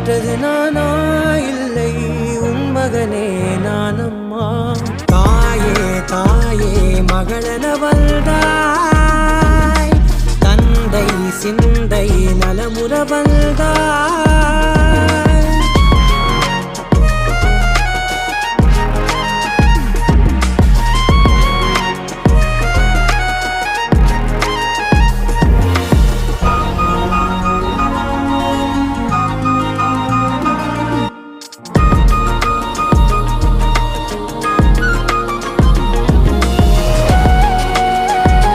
பெற்றது நானா இல்லை உன் மகனே நானம்மா. தாயே தாயே மகளென வந்தாய், தந்தை சிந்தை நலமுற வந்தாய்.